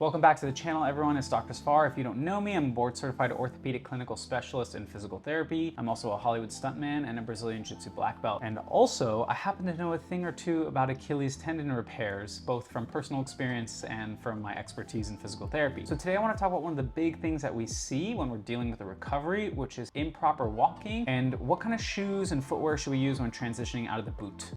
Welcome back to the channel, everyone. It's Dr. Sfar. If you don't know me, I'm a board-certified orthopedic clinical specialist in physical therapy. I'm also a Hollywood stuntman and a Brazilian Jiu-Jitsu black belt. And also, I happen to know a thing or two about Achilles tendon repairs, both from personal experience and from my expertise in physical therapy. So today I want to talk about one of the big things that we see when we're dealing with the recovery, which is improper walking, and what kind of shoes and footwear should we use when transitioning out of the boot.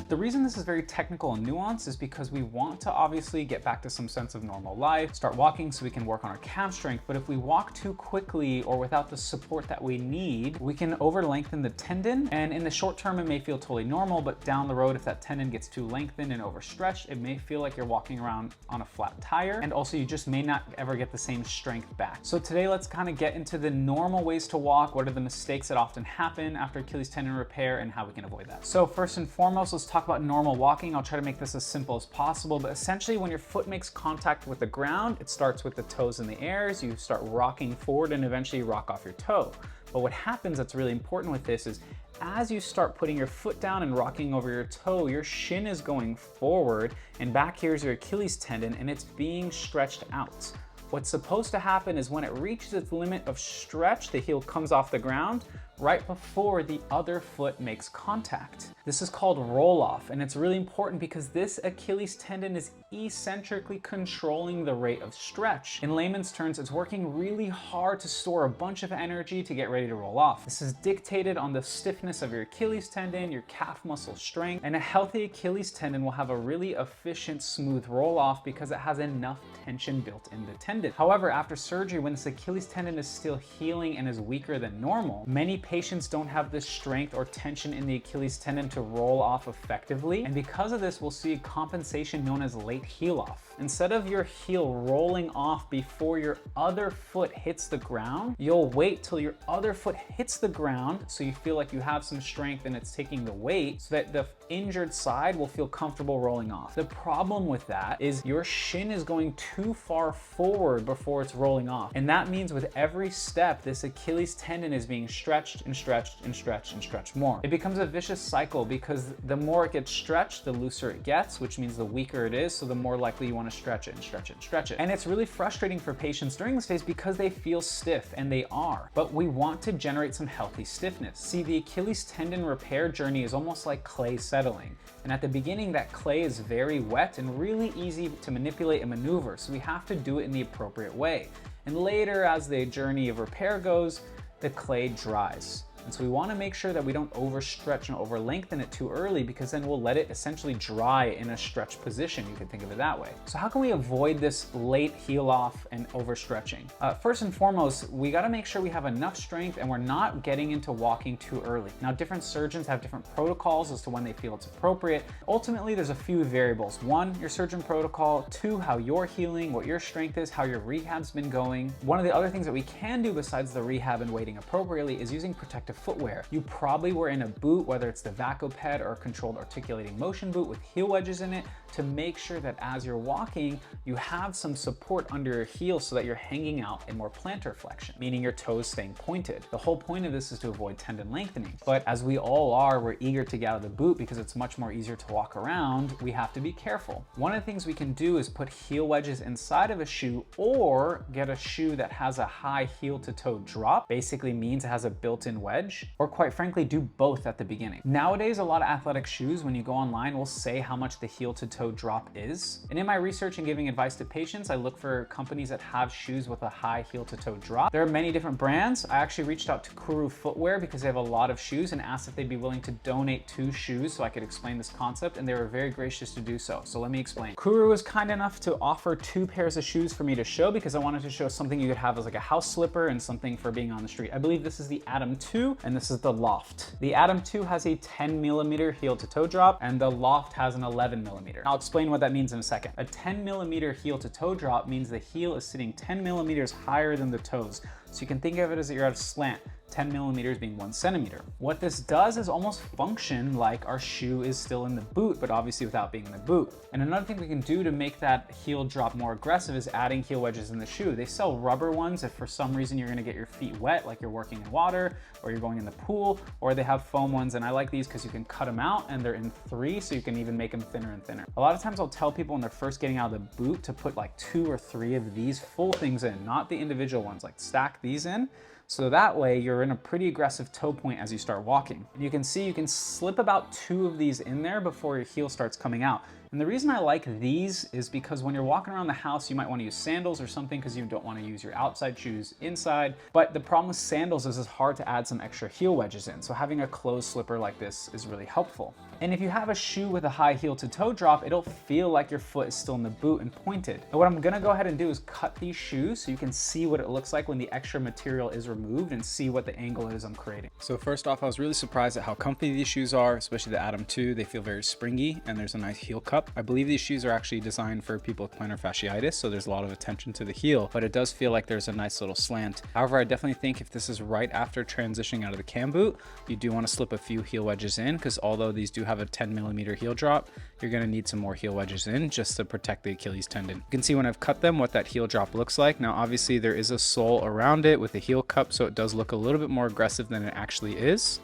The reason this is very technical and nuanced is because we want to obviously get back to some sense of normal life, start walking so we can work on our calf strength. But if we walk too quickly or without the support that we need, we can over lengthen the tendon. And in the short term, it may feel totally normal, but down the road, if that tendon gets too lengthened and overstretched, it may feel like you're walking around on a flat tire. And also you just may not ever get the same strength back. So today, let's kind of get into the normal ways to walk. What are the mistakes that often happen after Achilles tendon repair and how we can avoid that? So first and foremost, let's talk about normal walking. I'll try to make this as simple as possible, but essentially when your foot makes contact with the ground, it starts with the toes in the air, so you start rocking forward and eventually rock off your toe. But what happens that's really important with this is as you start putting your foot down and rocking over your toe, your shin is going forward, and back here's your Achilles tendon, and it's being stretched out. What's supposed to happen is when it reaches its limit of stretch, the heel comes off the ground right before the other foot makes contact. This is called roll off, and it's really important because this Achilles tendon is eccentrically controlling the rate of stretch. In layman's terms, it's working really hard to store a bunch of energy to get ready to roll off. This is dictated on the stiffness of your Achilles tendon, your calf muscle strength, and a healthy Achilles tendon will have a really efficient, smooth roll off because it has enough tension built in the tendon. However, after surgery, when this Achilles tendon is still healing and is weaker than normal, many patients don't have the strength or tension in the Achilles tendon to roll off effectively. And because of this, we'll see a compensation known as late heel off. Instead of your heel rolling off before your other foot hits the ground, you'll wait till your other foot hits the ground so you feel like you have some strength and it's taking the weight so that the injured side will feel comfortable rolling off. The problem with that is your shin is going too far forward before it's rolling off. And that means with every step, this Achilles tendon is being stretched and stretched and stretched and stretched more. It becomes a vicious cycle because the more it gets stretched, the looser it gets, which means the weaker it is, so the more likely you want to stretch it and stretch it and stretch it. And it's really frustrating for patients during this phase because they feel stiff, and they are, but we want to generate some healthy stiffness. See, the Achilles tendon repair journey is almost like clay settling. And at the beginning, that clay is very wet and really easy to manipulate and maneuver, so we have to do it in the appropriate way. And later, as the journey of repair goes, the clay dries. And so we want to make sure that we don't overstretch and over lengthen it too early, because then we'll let it essentially dry in a stretched position. You can think of it that way. So how can we avoid this late heel off and overstretching? First and foremost, we got to make sure we have enough strength and we're not getting into walking too early. Now, different surgeons have different protocols as to when they feel it's appropriate. Ultimately, there's a few variables. One, your surgeon protocol. Two, how you're healing, what your strength is, how your rehab's been going. One of the other things that we can do besides the rehab and waiting appropriately is using protective footwear. You probably were in a boot, whether it's the Vacoped or a controlled articulating motion boot with heel wedges in it, to make sure that as you're walking, you have some support under your heel so that you're hanging out in more plantar flexion, meaning your toes staying pointed. The whole point of this is to avoid tendon lengthening. But as we all are, we're eager to get out of the boot because it's much more easier to walk around. We have to be careful. One of the things we can do is put heel wedges inside of a shoe, or get a shoe that has a high heel to toe drop. Basically means it has a built-in wedge, or quite frankly, do both at the beginning. Nowadays, a lot of athletic shoes, when you go online, will say how much the heel to toe drop is. And in my research and giving advice to patients, I look for companies that have shoes with a high heel to toe drop. There are many different brands. I actually reached out to Kuru Footwear because they have a lot of shoes and asked if they'd be willing to donate 2 shoes so I could explain this concept, and they were very gracious to do so. So let me explain. Kuru was kind enough to offer 2 pairs of shoes for me to show because I wanted to show something you could have as like a house slipper and something for being on the street. I believe this is the Atom 2 and this is the Loft. The Atom 2 has a 10mm heel to toe drop and the Loft has an 11mm. I'll explain what that means in a second. A 10mm heel to toe drop means the heel is sitting 10mm higher than the toes. So you can think of it as you're at a slant. 10 millimeters being 1 centimeter. What this does is almost function like our shoe is still in the boot, but obviously without being in the boot. And another thing we can do to make that heel drop more aggressive is adding heel wedges in the shoe. They sell rubber ones if for some reason you're gonna get your feet wet, like you're working in water or you're going in the pool, or they have foam ones, and I like these because you can cut them out and they're in 3, so you can even make them thinner and thinner. A lot of times I'll tell people when they're first getting out of the boot to put like 2 or 3 of these full things in, not the individual ones, like stack these in. So that way you're in a pretty aggressive toe point as you start walking. And you can see you can slip about 2 of these in there before your heel starts coming out. And the reason I like these is because when you're walking around the house, you might want to use sandals or something because you don't want to use your outside shoes inside. But the problem with sandals is it's hard to add some extra heel wedges in. So having a closed slipper like this is really helpful. And if you have a shoe with a high heel to toe drop, it'll feel like your foot is still in the boot and pointed. And what I'm gonna go ahead and do is cut these shoes so you can see what it looks like when the extra material is removed and see what the angle is I'm creating. So first off, I was really surprised at how comfy these shoes are, especially the Atom 2. They feel very springy and there's a nice heel cup. I believe these shoes are actually designed for people with plantar fasciitis, so there's a lot of attention to the heel, but it does feel like there's a nice little slant. However, I definitely think if this is right after transitioning out of the cam boot, you do want to slip a few heel wedges in, because although these do have a 10 millimeter heel drop, you're going to need some more heel wedges in just to protect the Achilles tendon. You can see when I've cut them what that heel drop looks like. Now obviously there is a sole around it with a heel cup, so it does look a little bit more aggressive than it actually is.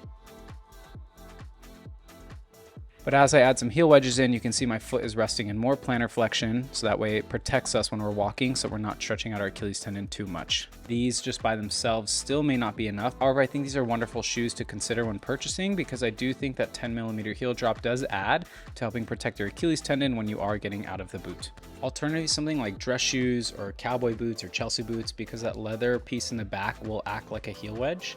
But as I add some heel wedges in, you can see my foot is resting in more plantar flexion, so that way it protects us when we're walking, so we're not stretching out our Achilles tendon too much. These just by themselves still may not be enough. However, I think these are wonderful shoes to consider when purchasing, because I do think that 10 millimeter heel drop does add to helping protect your Achilles tendon when you are getting out of the boot. Alternatively, something like dress shoes or cowboy boots or Chelsea boots, because that leather piece in the back will act like a heel wedge.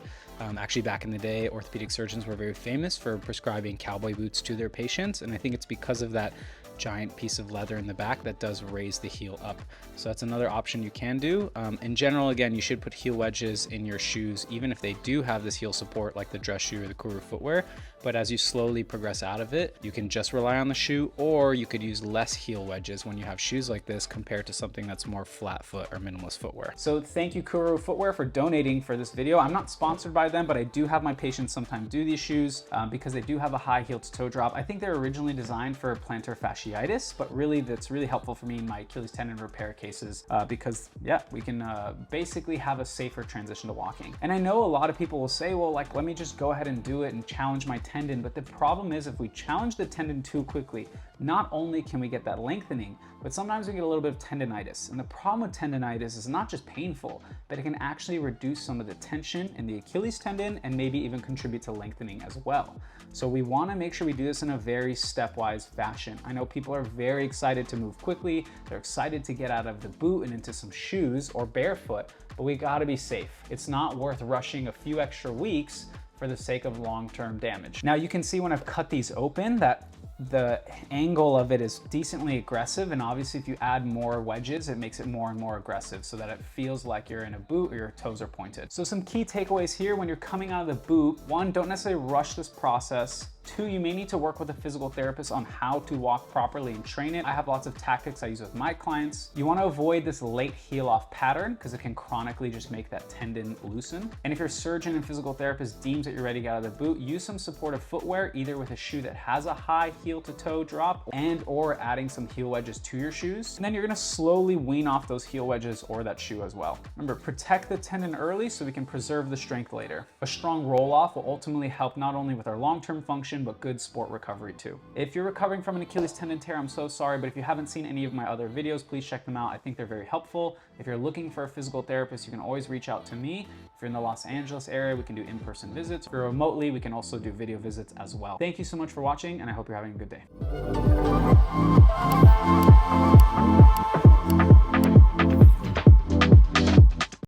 Actually, back in the day, orthopedic surgeons were very famous for prescribing cowboy boots to their patients, and I think it's because of that giant piece of leather in the back that does raise the heel up. So that's another option you can do. In general, again, you should put heel wedges in your shoes, even if they do have this heel support like the dress shoe or the Kuru footwear. But as you slowly progress out of it, you can just rely on the shoe, or you could use less heel wedges when you have shoes like this compared to something that's more flat foot or minimalist footwear. So thank you, Kuru Footwear, for donating for this video. I'm not sponsored by them, but I do have my patients sometimes do these shoes because they do have a high heel to toe drop. I think they're originally designed for plantar fasciitis, but really that's really helpful for me in my Achilles tendon repair cases because yeah, we can basically have a safer transition to walking. And I know a lot of people will say, well, like, let me just go ahead and do it and challenge my tendon. But the problem is if we challenge the tendon too quickly, not only can we get that lengthening, but sometimes we get a little bit of tendonitis. And the problem with tendonitis is not just painful, but it can actually reduce some of the tension in the Achilles tendon and maybe even contribute to lengthening as well. So we want to make sure we do this in a very stepwise fashion. I know people are very excited to move quickly. They're excited to get out of the boot and into some shoes or barefoot, but we got to be safe. It's not worth rushing a few extra weeks for the sake of long-term damage. Now you can see when I've cut these open that the angle of it is decently aggressive, and obviously if you add more wedges, it makes it more and more aggressive so that it feels like you're in a boot or your toes are pointed. So some key takeaways here when you're coming out of the boot: 1, don't necessarily rush this process. 2, you may need to work with a physical therapist on how to walk properly and train it. I have lots of tactics I use with my clients. You want to avoid this late heel off pattern because it can chronically just make that tendon loosen. And if your surgeon and physical therapist deems that you're ready to get out of the boot, use some supportive footwear, either with a shoe that has a high heel to toe drop and or adding some heel wedges to your shoes. And then you're going to slowly wean off those heel wedges or that shoe as well. Remember, protect the tendon early so we can preserve the strength later. A strong roll off will ultimately help not only with our long-term function, but good sport recovery too. If you're recovering from an Achilles tendon tear, I'm so sorry, but if you haven't seen any of my other videos, please check them out. I think they're very helpful. If you're looking for a physical therapist, you can always reach out to me. If you're in the Los Angeles area, we can do in-person visits. If you're remotely, we can also do video visits as well. Thank you so much for watching, and I hope you're having a good day.